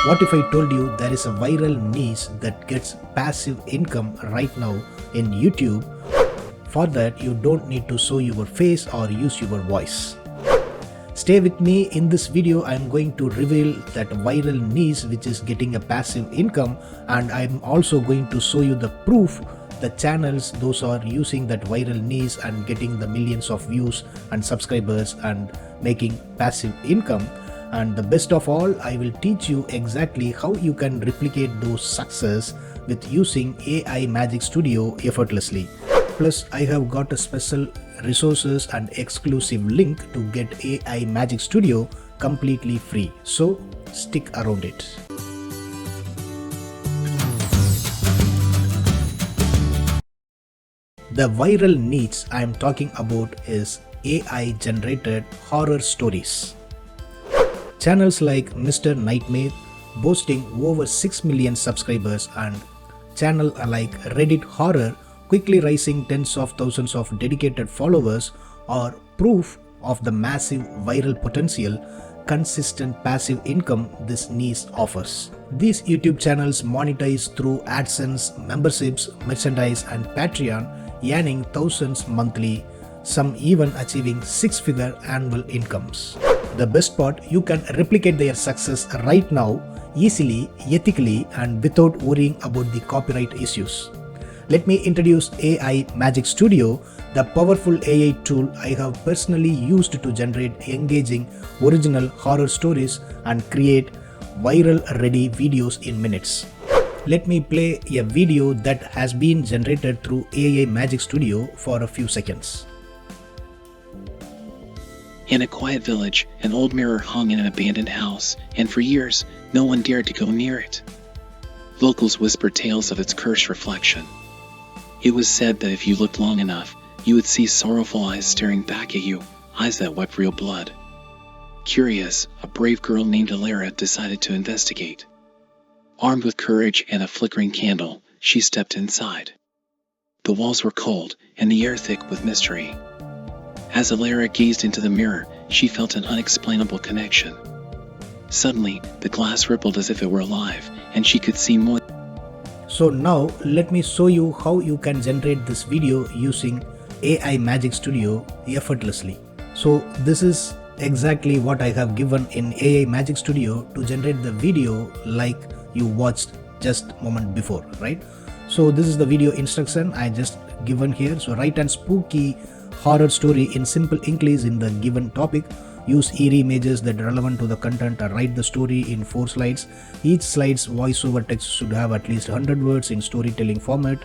What if I told you there is a viral niche that gets passive income right now in YouTube? For that, you don't need to show your face or use your voice. Stay with me. In this video, I am going to reveal that viral niche which is getting a passive income, and I am also going to show you the proof, the channels those are using that viral niche and getting the millions of views and subscribers and making passive income. And the best of all, I will teach you exactly how you can replicate those success with using AIMagicStudio effortlessly. Plus, I have got a special resources and exclusive link to get AIMagicStudio completely free. So stick around it. The viral niche I am talking about is AI generated horror stories. Channels like Mr. Nightmare boasting over 6 million subscribers and channel like Reddit Horror quickly rising tens of thousands of dedicated followers are proof of the massive viral potential, consistent passive income this niche offers. These YouTube channels monetize through AdSense, memberships, merchandise and Patreon, earning thousands monthly, some even achieving six-figure annual incomes. The best part, you can replicate their success right now, easily, ethically, and without worrying about the copyright issues. Let me introduce AIMagicStudio, the powerful AI tool I have personally used to generate engaging original horror stories and create viral-ready videos in minutes. Let me play a video that has been generated through AIMagicStudio for a few seconds. In a quiet village, an old mirror hung in an abandoned house, and for years, no one dared to go near it. Locals whispered tales of its cursed reflection. It was said that if you looked long enough, you would see sorrowful eyes staring back at you, eyes that wept real blood. Curious, a brave girl named Alara decided to investigate. Armed with courage and a flickering candle, she stepped inside. The walls were cold, and the air thick with mystery. As Alara gazed into the mirror, she felt an unexplainable connection. Suddenly, the glass rippled as if it were alive, and she could see more. So now, let me show you how you can generate this video using AIMagicStudio effortlessly. So this is exactly what I have given in AIMagicStudio to generate the video like you watched just a moment before, right? So this is the video instruction I just given here. So write an spooky horror story in simple English in the given topic. Use eerie images that are relevant to the content or write the story in 4 slides. Each slide's voiceover text should have at least 100 words in storytelling format.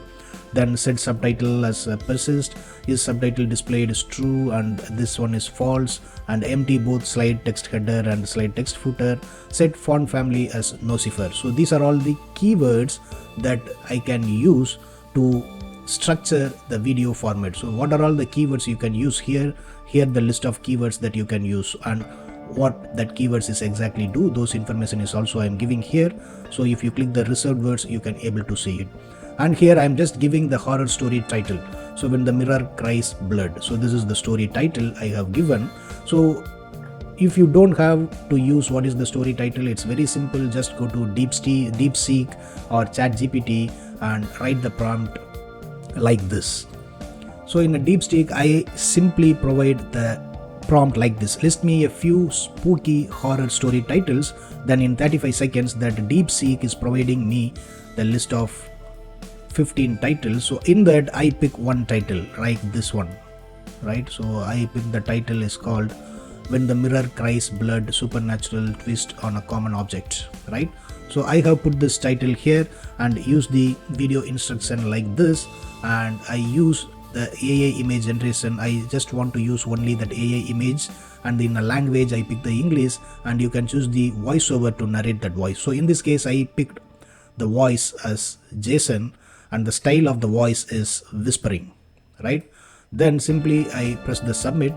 Then set subtitle as persist. Is subtitle displayed is true and this one is false, and empty both slide text header and slide text footer. Set font family as Nocifer. So these are all the keywords that I can use to structure the video format. So what are all the keywords you can use here? Here the list of keywords that you can use and what that keywords is exactly do. Those information is also I am giving here. So if you click the reserved words, you can able to see it. And here I am just giving the horror story title. So when the mirror cries blood. So this is the story title I have given. So if you don't have to use what is the story title, it's very simple. Just go to DeepSeek or ChatGPT and write the prompt like this. So in a DeepSeek, I simply provide the prompt like this: list me a few spooky horror story titles. Then in 35 seconds that DeepSeek is providing me the list of 15 titles. So in that I pick one title, like this one, right? So I pick the title is called When the Mirror Cries Blood, Supernatural Twist on a Common Object, right? So I have put this title here and use the video instruction like this, and I use the AI image generation. I just want to use only that AI image, and in a language I pick the English, and you can choose the voiceover to narrate that voice. So in this case I picked the voice as Jason and the style of the voice is whispering, right? Then simply I press the submit.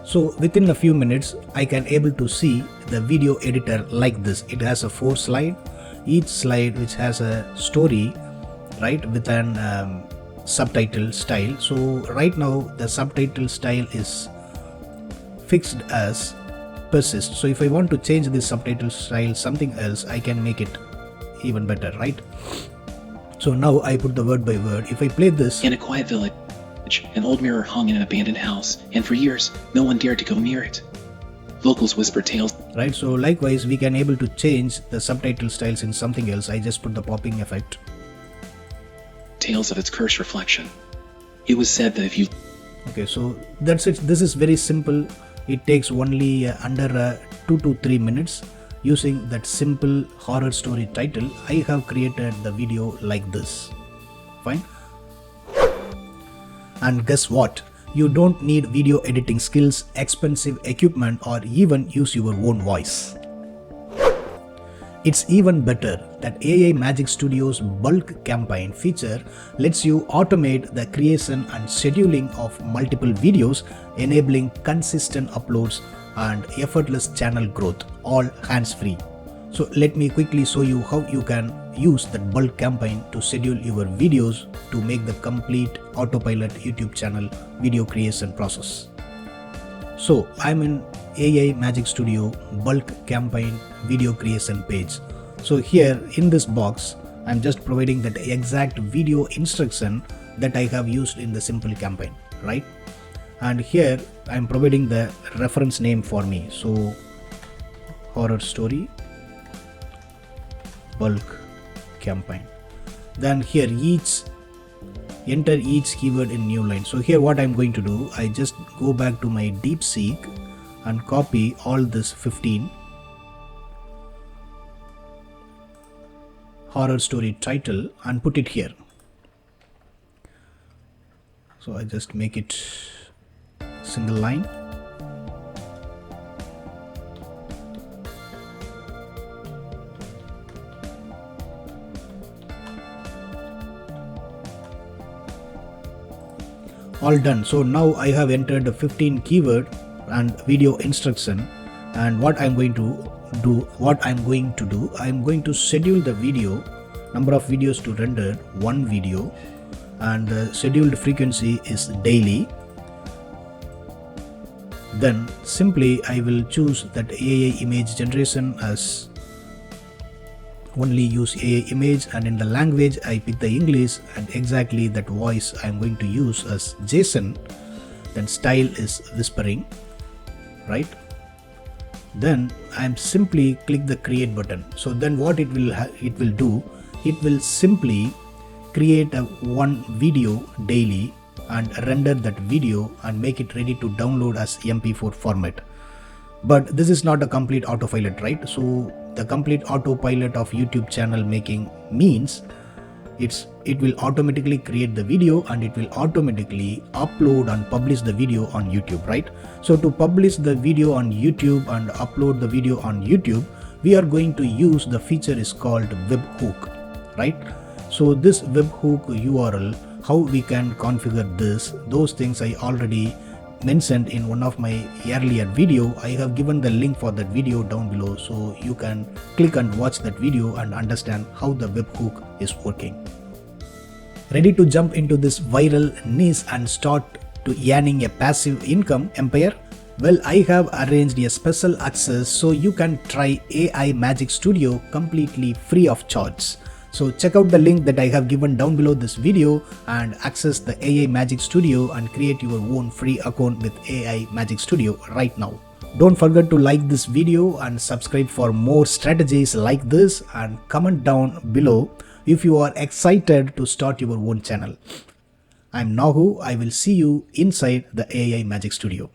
So within a few minutes I can able to see the video editor like this. It has a 4 slide, each slide which has a story, right, with an subtitle style. So right now the subtitle style is fixed as persist. So if I want to change this subtitle style something else, I can make it even better, right? So now I put the word by word. If I play this, In a quiet village, an old mirror hung in an abandoned house, and for years, no one dared to go near it. Locals whispered tales. right? So likewise, we can able to change the subtitle styles in something else. I just put the popping effect. Tales of its cursed reflection. It was said that if you Okay, so that's it. This is very simple. It takes only under 2 to 3 minutes. Using that simple horror story title, I have created the video like this. Fine. And guess what? You don't need video editing skills, expensive equipment, or even use your own voice. It's even better that AIMagicStudio's bulk campaign feature lets you automate the creation and scheduling of multiple videos, enabling consistent uploads and effortless channel growth, all hands-free. So let me quickly show you how you can use that bulk campaign to schedule your videos to make the complete Autopilot YouTube channel video creation process. So I'm in AIMagicStudio bulk campaign video creation page. So here in this box, I'm just providing that exact video instruction that I have used in the simple campaign, right? And here I'm providing the reference name for me. So horror story bulk campaign. Then here enter each keyword in new line. So here what I'm going to do, I just go back to my DeepSeek and copy all this 15 horror story title and put it here. So I just make it single line. All done. So now I have entered the 15 keyword and video instruction, and what I'm going to do, I'm going to schedule the video, number of videos to render, one video, and the scheduled frequency is daily. Then simply I will choose that AI image generation as only use AI image, and in the language I pick the English, and exactly that voice I'm going to use as Jason. Then style is whispering, right? Then I'm simply click the create button. So then what it will do, it will simply create a one video daily and render that video and make it ready to download as MP4 format. But this is not a complete autopilot, right? So the complete autopilot of YouTube channel making means it will automatically create the video and it will automatically upload and publish the video on YouTube, right? So to publish the video on YouTube and upload the video on YouTube, we are going to use the feature is called Webhook, right? So this Webhook URL, how we can configure this, those things I already mentioned in one of my earlier video. I have given the link for that video down below, so you can click and watch that video and understand how the webhook is working. Ready to jump into this viral niche and start to earning a passive income empire? Well, I have arranged a special access so you can try AIMagicStudio completely free of charge. So check out the link that I have given down below this video and access the AIMagicStudio and create your own free account with AIMagicStudio right now. Don't forget to like this video and subscribe for more strategies like this, and comment down below if you are excited to start your own channel. I'm Nahu. I will see you inside the AIMagicStudio.